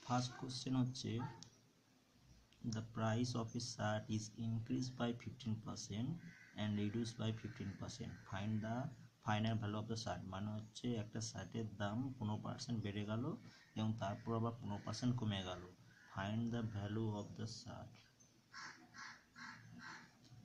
First question হচ্ছে the price of a shirt is increased by 15% and reduced by 15%. Find the final value of the shirt. মানে হচ্ছে একটা শার্টের দাম 15% বেড়ে গেল এবং তারপর আবার 15% কমে গেল। Find the value of the shirt.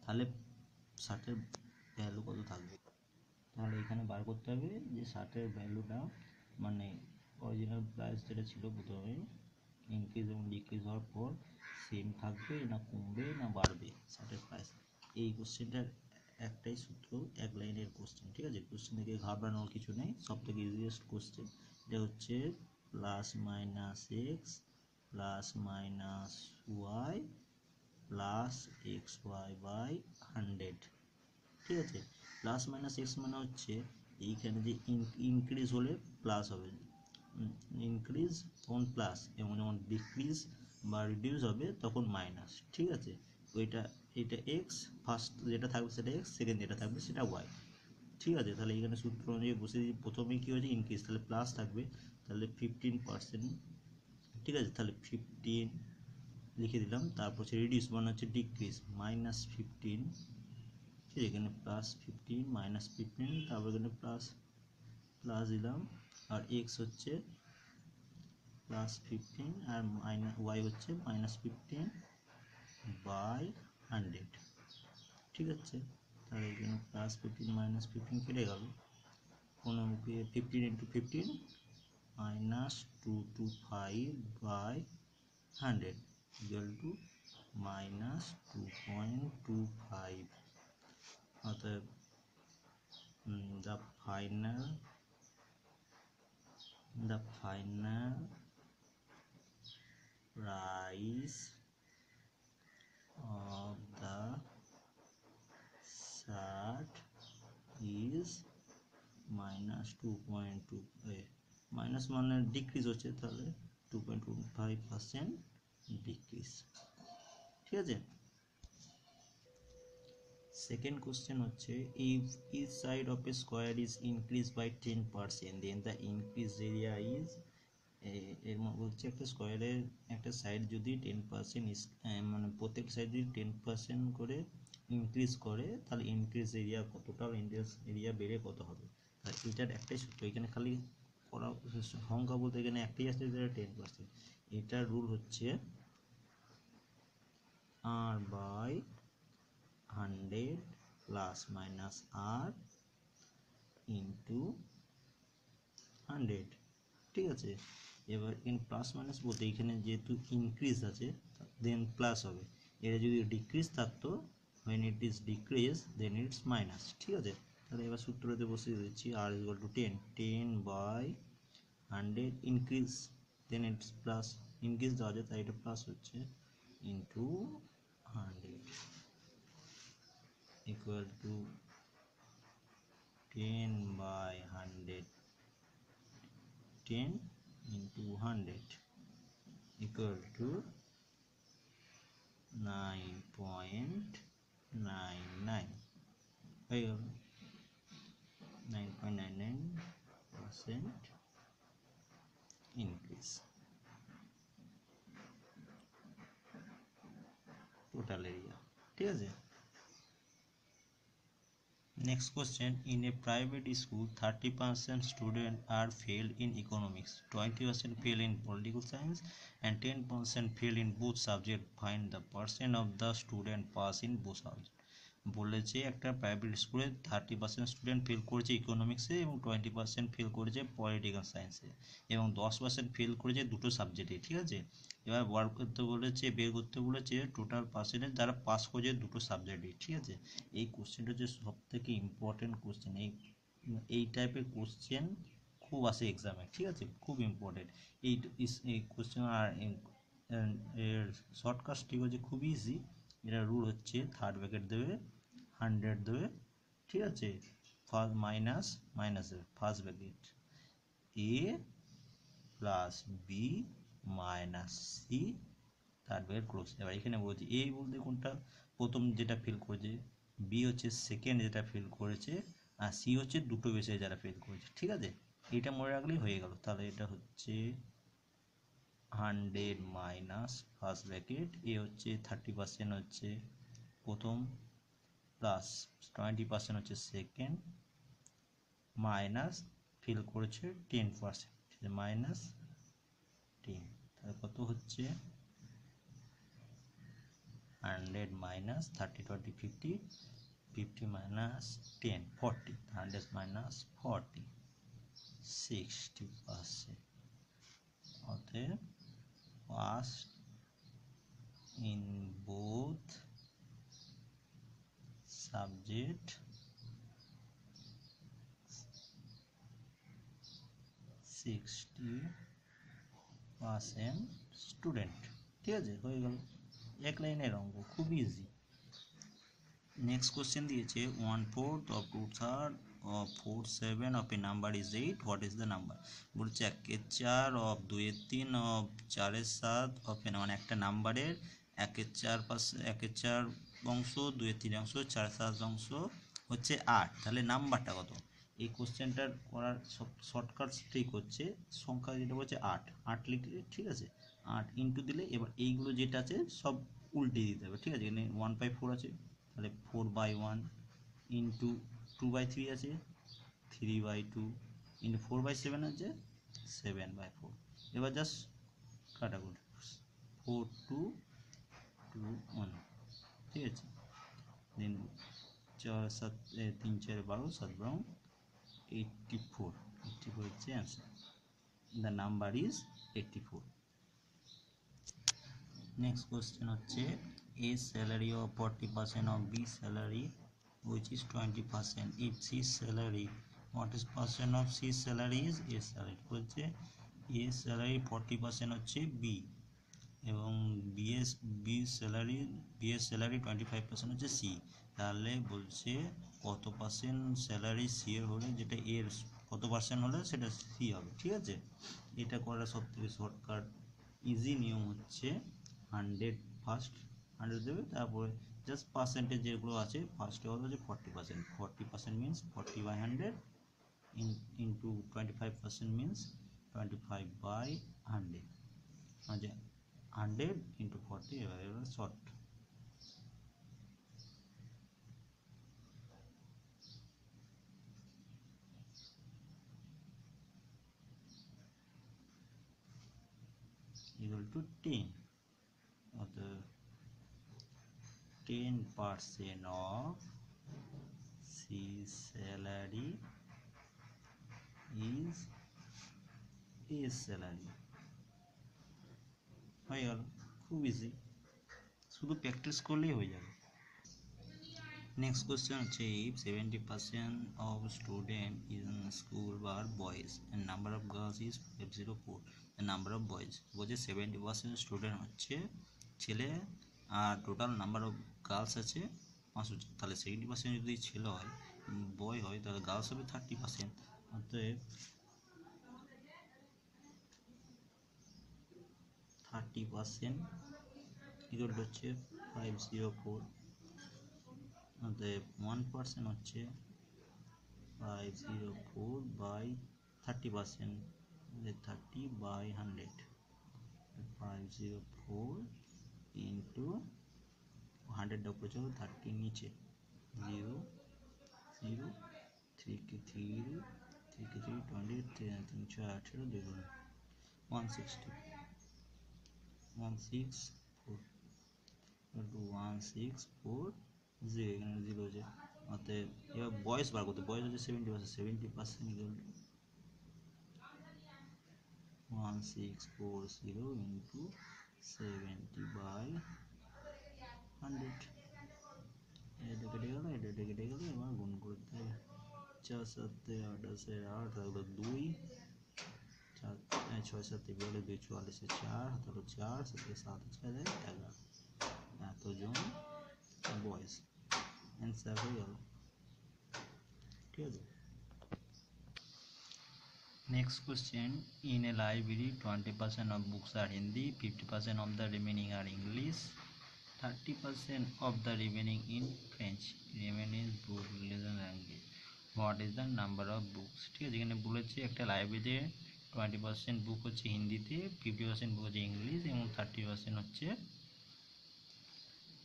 তাহলে শার্টের ভ্যালু কত থাকবে? তাহলে এখানে বার করতে হবে যে শার্টের ভ্যালুটা মানে অরিজিনাল প্রাইস যেটা ছিল প্রথমে ইনক্রিজ এবং ডিক্রিজ হওয়ার পর সেম থাকবে না কমবে না বাড়বে শার্টের প্রাইস। এই কোশ্চেনটার একটাই সূত্র, এক লাইনের কোশ্চেন, ঠিক আছে? কোশ্চেন থেকে ঘাবড়ানোর কিছু নেই, সব থেকে ইজিয়েস্ট কোশ্চেন। এটা হচ্ছে plus minus X plus minus Y plus X Y by 100, ঠিক আছে? প্লাস মাইনাস এক্স মানে হচ্ছে এইখানে যে ইনক্রিজ হলে প্লাস হবে, ইনক্রিজ তখন প্লাস, এবং যখন ডিক্রিজ বা রিডিউস হবে তখন মাইনাস, ঠিক আছে? ওইটা এটা এক্স, ফার্স্ট যেটা থাকবে সেটা এক্স, সেকেন্ড যেটা থাকবে সেটা ওয়াই, ঠিক আছে? তাহলে এখানে সূত্র অনুযায়ী বসে দিই, প্রথমে কী হয়েছে ইনক্রিজ, তাহলে প্লাস থাকবে, তাহলে 15%, ঠিক আছে? তাহলে 15 লিখে দিলাম। তারপর হচ্ছে রিডিউস মানে হচ্ছে ডিক্রিজ, -15, ঠিক আছে? এখানে +15 -15, তারপর এখানে প্লাস দিলাম, আর এক্স হচ্ছে +15 আর ওয়াই হচ্ছে -15 বাই 100, ঠিক আছে? তাহলে এখানে +15 -15 কেটে গেল, কোনো 15 × 15 -225 বাই 100 ইকুয়াল টু -2.25। অতএব the final price of the shirt is -2.2, minus মানে ডিক্রিজ হচ্ছে, তাহলে 2.25% ডিক্রিজ, ঠিক আছে? সেকেন্ড কোশ্চেন হচ্ছে if each side of a square is increased by 10% then the increased area is, এর বলছে একটা স্কোয়ারের একটা সাইড যদি 10% মানে প্রত্যেক সাইড যদি 10% করে ইনক্রিজ করে তাহলে ইনক্রিজ এরিয়া কত, টোটাল ইনক্রিজ এরিয়া বেড়ে কত হবে? তাহলে এটার একটাই সূত্র, এখানে খালি করা সংখ্যা বলতে এখানে একটাই আসছে, যেটা 10%। এটার রুল হচ্ছে r by 100 plus minus r into 100, ঠিক আছে? এবার এখানে প্লাস মাইনাস বলতে এখানে যেহেতু ইনক্রিজ আছে দেন প্লাস হবে, এটা যদি ডিক্রিজ থাকতো when it is decrease then it's minus, ঠিক আছে? তাহলে এবার সূত্রতে বসিয়ে দিচ্ছি r = 10 by 100 increase then it's plus, increase দেওয়া যায় তাই এটা প্লাস হচ্ছে, into 100 equal to 10 by 100, 10 into 100 equal to 9.99, হয়ে গেল 9.99% increase total area, ঠিক আছে? Next question, in a private school 30% students are failed in economics, 20% fail in political science and 10% fail in both subjects. Find the percent of the student pass in both subjects. বলেছে একটা private স্কুলে 30% student fail করেছে ইকোনমিক্সে এবং 20% fail করেছে political সায়েন্সে এবং 10% fail করেছে দুটো সাবজেক্টে, ঠিক আছে? এবার বের করতে বলেছে টোটাল পার্সেন্টেজ যারা পাস করেছে দুটো সাবজেক্টে, ঠিক আছে? এই কোশ্চেনটা হচ্ছে সব থেকে ইম্পর্টেন্ট কোশ্চেন, এই টাইপের কোশ্চেন খুব আসে এক্সামে, ঠিক আছে? খুব ইম্পর্টেন্ট এই কোশ্চেন। আর এর শর্টকাট ঠিক হচ্ছে খুব ইজি, এটা রুল হচ্ছে থার্ড ব্র্যাকেট দেবে, 100 দেবে, ঠিক আছে? ফার্স্ট মাইনাসের first bracket A plus B minus C third bracket close. এবার এখানে বলছি এ বলতে কোনটা, প্রথম যেটা ফেল করেছে, বি হচ্ছে সেকেন্ড যেটা ফেল করেছে, আর সি হচ্ছে দুটো বেসে যারা ফেল করেছে, ঠিক আছে? এটা মনে রাখলেই হয়ে গেল। তাহলে এটা হচ্ছে 100 মাইনাস ফার্স্ট ব্র্যাকেট এ হচ্ছে 30% হচ্ছে প্রথম, প্লাস 20% হচ্ছে সেকেন্ড, মাইনাস ফিল করেছে 10%, মাইনাস 10, তাহলে কত হচ্ছে 100 মাইনাস 30 20 50, 50 মাইনাস 10 40, 100 মাইনাস 40 60%, অতএব pass in both subject 60% student. ঠিক আছে, হয়ে গেল এক লাইনের অঙ্ক, খুব ইজি। নেক্সট কোশ্চেন দিয়েছে 1/4 of 2/3 of 4/7 of a number is 8, what is the number? বলছে 1/4 of 2/3 of 4/7 of a, মানে একটা নাম্বারের 1/4 1/4 অংশ, 2/3 অংশ, 4/7 অংশ হচ্ছে 8, তাহলে নাম্বারটা কত? এই কোশ্চেনটার করার শর্টকাট ট্রিক হচ্ছে সংখ্যা যেটা বলছে 8 8 লিখলে, ঠিক আছে, 8 ইন্টু দিলে এবার এইগুলো যেটা আছে সব উল্টে দিতে হবে। ঠিক আছে, এখানে 1/4 আছে, তাহলে 4/1 ইন্টু 2/3 আছে, 3/2 ইন্টু 4/7 আছে, 7/4। এবার জাস্ট কাটাকুটি 4 2 2 1, ঠিক আছে, দেন 4 7 3 4 12 7 12 84, 84 হচ্ছে answer. The number is 84। Next question হচ্ছে A salary of 40% of B salary which is 20%, if C salary, what is percent of C salary is A salary? বলছে A salary 40% হচ্ছে B এবং B এর salary 25% হচ্ছে C, তাহলে বলছে কত percent salary C এর হলে, যেটা এর কত পার্সেন্ট হলে সেটা সি হবে। ঠিক আছে, এটা করার সব থেকে শর্টকাট ইজি নিয়ম হচ্ছে 100 ফার্স্ট 100 দেবে, তারপরে জাস্ট পার্সেন্টেজ যেগুলো আছে ফার্স্টে হলো যে 40%, 40% মিনস 40/100 ইন্টু 25% মিনস 25/100, মানে 100 ইন্টু 40, এবার শর্ট। equal to 10, অর্থাৎ 10% of C salary is A salary, হয়ে গেল, খুব ইজি, শুধু প্র্যাকটিস করলেই হয়ে যাবে। নেক্সট কোশ্চেন হচ্ছে if 70% of student in school are boys and number of girls is 504, the number of boys, বলছে 70% স্টুডেন্ট হচ্ছে ছেলে আর টোটাল নাম্বার অফ গার্লস আছে 500, তাহলে 70% যদি ছেলে হয় বয় হয় তাহলে গার্লস হবে 30%, অতএব 30% ইকুয়াল হচ্ছে 504, অতএব 1% হচ্ছে 504/30%, 30/100, 504 ইন্টু 100 উপরে চলো 30 নিচে 0 0 3 কে 3 3 কে 3 20 3 18 2 160 164 164 0, এখানে 0 আছে, অতএব এবার বয়স বার করতে, বয়স হচ্ছে 70%, 70% ইকুয়াল টু 1640 ইন্টু 70/100, এটা কেটে গেল, এটা কেটে গেল, এবার গুণ করতে হবে 4 7 28 8 তাহলে 2, 6 7 গেলে 2 44 4 তাহলে 4 7 7 4 11, এতজন বয়েজ, অ্যান্সার হয়ে গেল। ঠিক আছে, next question in a library 20% of books are Hindi, 50% of the remaining are English, 30% of the remaining in French, remaining book language, what is the number of books? ঠিক আছে, এখানে বলেছে একটা লাইব্রেরিতে 20% বুক হচ্ছে হিন্দিতে, 50% বুক হচ্ছে ইংলিশ এবং 30% হচ্ছে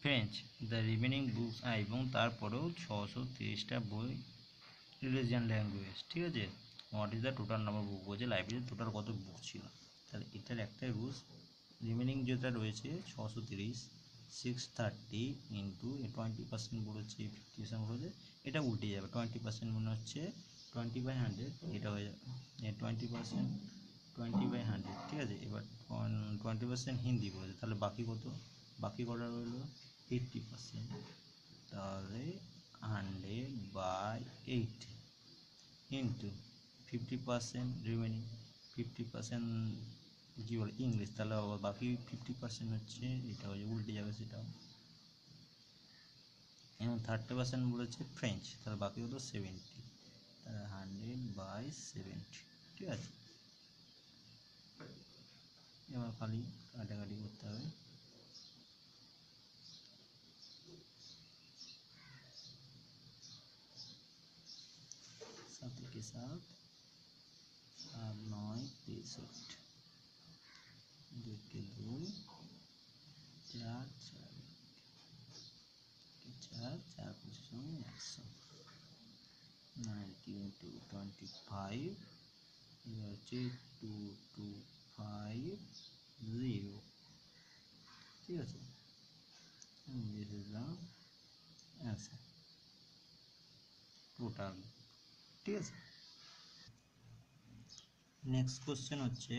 ফ্রেঞ্চ। দ্য রিমেনিং বুকস এবং তারপরেও 630টা বই রিলিজিয়ান ল্যাঙ্গুয়েজ। ঠিক আছে, what is the total number book বলছে লাইব্রেরিতে টোটাল কত বুক ছিল। তাহলে এটার একটাই রুলস, রিমেনিং যেটা রয়েছে 630, 630 ইন্টু 20% বলেছে, 50% বলেছে, এটা উল্টে যাবে। 20% মনে হচ্ছে 20/100, এটা হয়ে যাবে 20%, 20/100। ঠিক আছে, এবার 20% হিন্দি বলেছে, তাহলে বাকি কত, বাকি কটা রইলো 80%। তাহলে 100/8 ইন্টু 50% রিমেনিং, 50% কী বলে ইংলিশ, তাহলে বাকি 50% হচ্ছে এটা হচ্ছে উল্টে যাবে সেটাও। এবং 30% বলেছে ফ্রেঞ্চ, তাহলে বাকি হলো 70, তাহলে 100/70। ঠিক আছে, এবার খালি কাটাকাটি করতে হবে। 7 के साथ 7 9 63, 2 के 2 4 4 4 4 100, 90 into 25 এবার হচ্ছে 2250। ঠিক আছে, this is the answer total। ঠিক আছে, নেক্সট কোশ্চেন হচ্ছে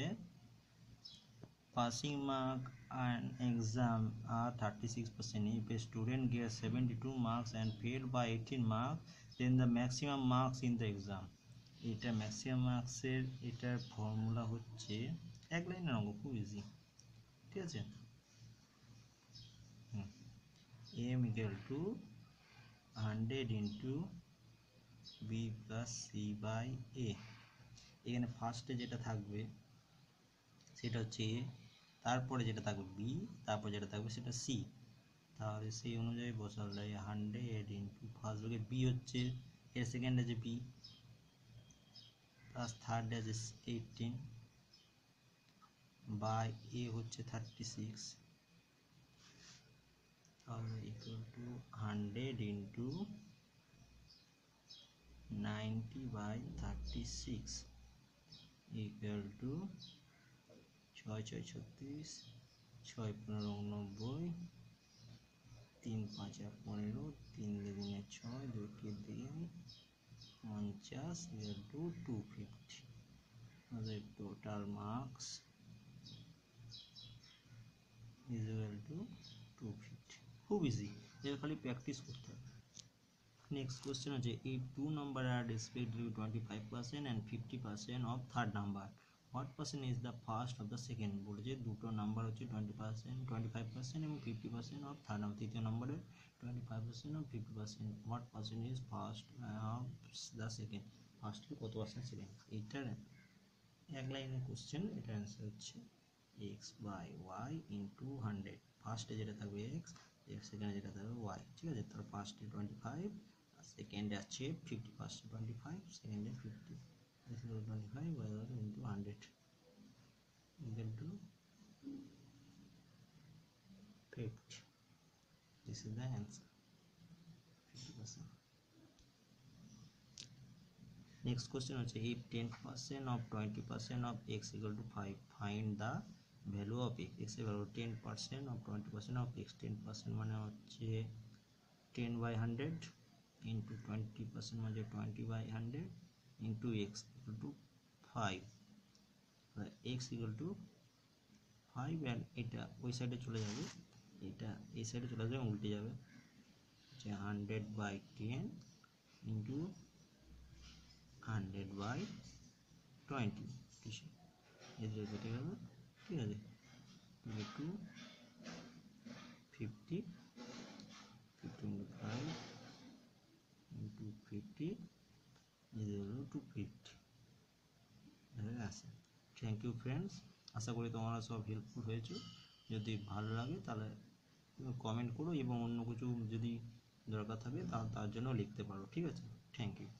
passing mark an exam are 36%. If a student gets 72 marks and failed by 18 marks, then the maximum marks in the exam. এটা ম্যাক্সিমাম মার্কসের এটার ফর্মুলা হচ্ছে এক লাইনের অঙ্ক, খুব ইজি। ঠিক আছে, m equal to 100 into b plus c by a। এখানে ফার্স্টে যেটা থাকবে সেটা হচ্ছে এ, তারপরে যেটা থাকবে বি, তারপরে যেটা থাকবে সেটা সি। তাহলে সেই অনুযায়ী বসালে 100 ইন্টু ফার্স্ট ভাগে বি হচ্ছে, এর সেকেন্ড আছে বি, প্লাস থার্ড আছে 18 বাই এ হচ্ছে 36, তাহলে equal to 100 into 90/36 equal to 6 6 36, 6 15 90, 3 5 15, 3 2 6, 2 के 2 50 equal to 250। আমাদের total marks is equal to 250। খুব ইজি, এটা খালি প্র্যাকটিস করতে হবে। নেক্সট কোশ্চেন হচ্ছে if two number are respectively 25% and 50% of third number, what percent is the first of the second। বলেছে দুটো নাম্বার হচ্ছে 20%, 25% এবং 50% of third number, তৃতীয় নম্বরের 25% এবং 50%, what percent is first of the second, ফার্স্টের কত পার্সেন্ট সেকেন্ড। এইটার এক লাইনের কোশ্চেন, এটার অ্যান্সার হচ্ছে x/y ইন্টু 100। ফার্স্টে যেটা থাকবে এক্স, সেকেন্ডে যেটা থাকবে ওয়াই। ঠিক আছে, তার ফার্স্টে 25, সেকেন্ডে আছে 50, ফার্স্টে 25, সেকেন্ডে 50, 25 into 100 equal to 50। This is the answer, 50%। Next question হচ্ছে if 10% of 20% of x equal to 5, find the value of x। x equal to 10% of 20% of x, 10% মানে হচ্ছে 10/100 into 20% মানে 20/100 into x equal to 5, x equal to 5 and এটা ওই সাইডে চলে যাবে, এটা এই সাইডে চলে যাবে, উল্টে যাবে, যে 100/10 into 100/20 এদের কেটে গেল। ঠিক আছে, 2 50, 50 into 5 into 50 এদের হলো 250 আছে। থ্যাংক ইউ ফ্রেন্ডস, আশা করি তোমরা সব হেল্পফুল হয়েছো। যদি ভালো লাগে তাহলে কমেন্ট করো এবং অন্য কিছু যদি দরকার থাকে তার জন্য লিখতে পারো। ঠিক আছে, থ্যাংক ইউ।